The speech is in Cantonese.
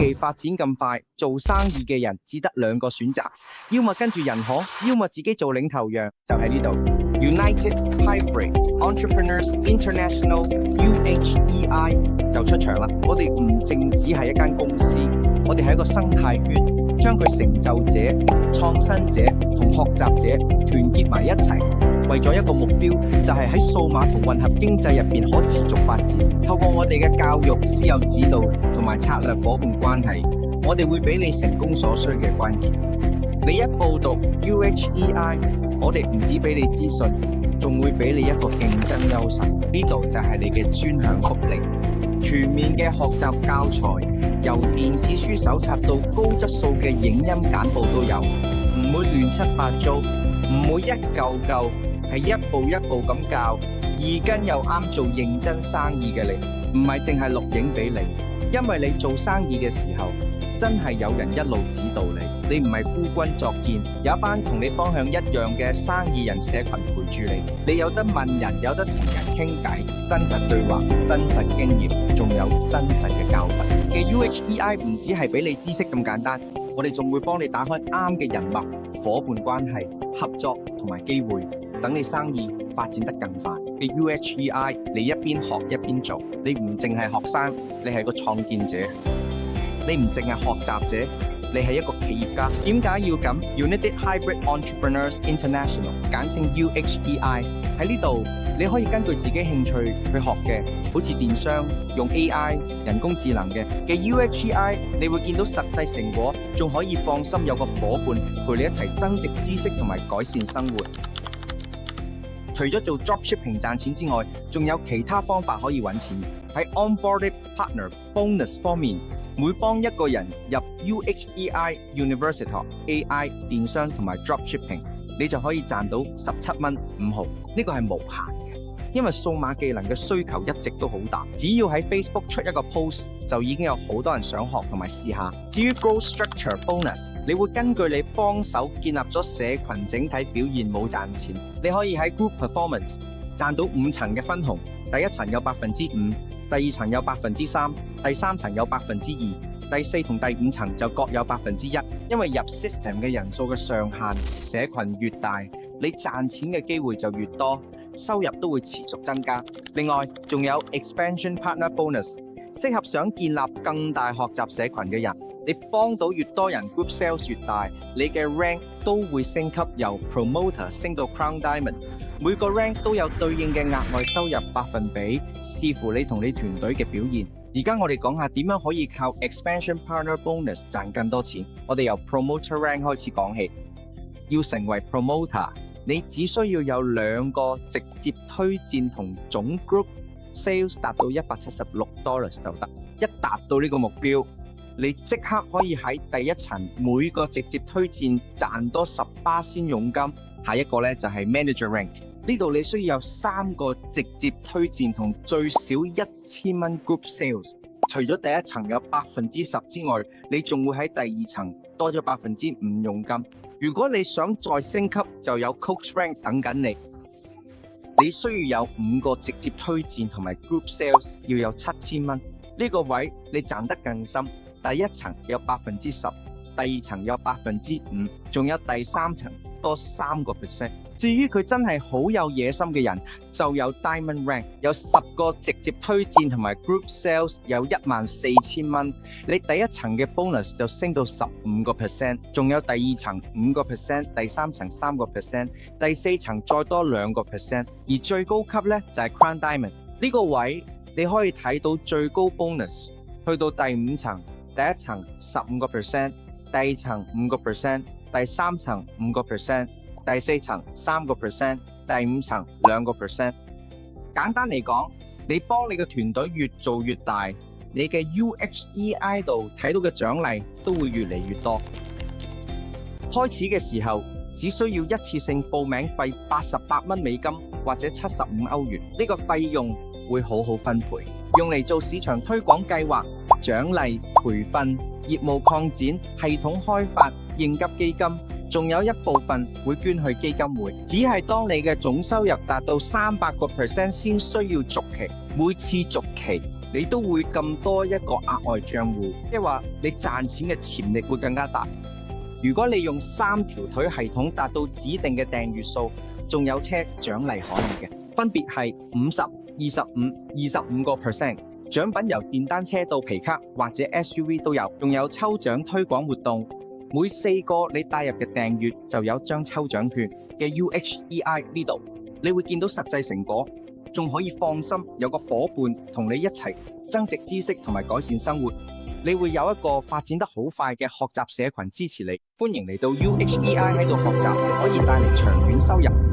技發展咁快，做生意嘅人只得兩個選擇，要麼跟住人行，要麼自己做領頭羊。就喺呢度 ，United Hybrid Entrepreneurs International (UHEI) 就出場啦。我哋唔淨只係一間公司，我哋係一個生態圈，將佢成就者、創新者同學習者團結埋一齊。為咗一個目標，就係喺數碼同混合經濟入邊可持續發展。透過我哋嘅教育、師友指導同埋策略夥伴關係，我哋會俾你成功所需嘅關鍵。你一報讀 UHEI， 我哋唔止俾你資訊，仲會俾你一個競爭優勢。呢度就係你嘅專項福利，全面嘅學習教材，由電子書手冊到高質素嘅影音簡報都有，唔會亂七八糟，唔會一嚿嚿。係一步一步咁教，耳根又啱做認真生意嘅你，唔係淨係錄影俾你，因為你做生意嘅時候，真係有人一路指導你，你唔係孤軍作戰，有一班同你方向一樣嘅生意人社群陪住你，你有得問人，有得同人傾偈，真實對話，真實經驗，仲有真實嘅教訓。嘅 UHEI 唔止係俾你知識咁簡單，我哋仲會幫你打開啱嘅人脈、夥伴關係、合作同埋機會。等你生意發展得更快嘅 UHEI， 你一邊學一邊做，你唔淨係學生，你係個創建者；你唔淨係學習者，你係一個企業家。點解要咁 ？United Hybrid Entrepreneurs International， 簡稱 UHEI。喺呢度你可以根據自己興趣去學嘅，好似電商、用 AI、人工智能嘅UHEI， 你會見到實際成果，仲可以放心有個夥伴陪你一齊增值知識同埋改善生活。除咗做 dropshipping 賺錢之外，仲有其他方法可以揾錢。喺 onboarded partner bonus 方面，每幫一個人入 UHEI University AI 電商同埋 dropshipping， 你就可以賺到17蚊5毫。呢個係無限嘅，因為數碼技能嘅需求一直都好大。只要喺 Facebook 出一個 post， 就已經有好多人想學同埋試下。至於 growth structure bonus， 你會根據你幫手建立咗社群整體表現冇賺錢。你可以喺 group performance 賺到5層嘅分紅，第一層有 5%， 第二層有 3%， 第三層有 2%， 第4同第5層就各有 1%。因為入 system 嘅人數嘅上限，社群越大，你賺錢嘅機會就越多，收入都會持續增加。另外，仲有 expansion partner bonus， 適合想建立更大學習社群嘅人。你幫到越多人 ，group sales 越大，你嘅 rank 都會升級，由 promoter 升到 crown diamond。每個 rank 都有對應嘅額外收入百分比，視乎你同你團隊嘅表現。而家我哋講下點樣可以靠 expansion partner bonus 賺更多錢。我哋由 promoter rank 開始講起。要成為 promoter， 你只需要有2個直接推薦同總 group sales 達到$176就得。一達到呢個目標，你即刻可以喺第一層每個直接推薦賺多10%佣金。下一個咧就係 manager rank， 呢度你需要有3個直接推薦同最少1000蚊 group sales。除咗第一層有10%之外，你仲會喺第二層多咗5%佣金。如果你想再升級，就有 coach rank 等緊你。你需要有5個直接推薦同埋 group sales， 要有7000蚊。呢個位你賺得更深。第一層有 10%， 第二層有 5%， 仲有第三層多3%。至於佢真係好有野心嘅人，就有 Diamond Rank， 有10個直接推薦同埋 Group Sales 有14000蚊。你第一層嘅 bonus 就升到15%， 仲有第二層5%， 第三層3%， 第四層再多2%， 而最高級呢就係 Crown Diamond。呢個位你可以睇到最高 bonus 去到第5層。第一層15%， 第二層5%， 第三層5%， 第四層3%， 第五層2%。簡單嚟講，你幫你嘅團隊越做越大，你嘅 UHEI 度睇到嘅獎勵都會越嚟越多。開始嘅時候只需要一次性報名費$88或者$75，呢個費用會好好分配，用嚟做市場推廣計劃、獎勵、培訓、業務擴展、系統開發、應急基金，仲有一部分會捐去基金會。只係當你嘅總收入達到300%先需要續期，每次續期你都會咁多一個額外賬戶，即係話你賺錢嘅潛力會更加大。如果你用3條腿系統達到指定嘅訂閱數，仲有車獎勵可以嘅，分別係50、25、25%。獎品由電單車到皮卡或者 SUV 都有，仲有抽獎推廣活動。每4個你帶入嘅訂閱就有張抽獎券嘅 UHEI 呢度，你會見到實際成果，仲可以放心有個夥伴同你一齊增值知識同埋改善生活。你會有一個發展得好快嘅學習社群支持你，歡迎嚟到 UHEI 喺度學習，可以帶嚟長遠收入。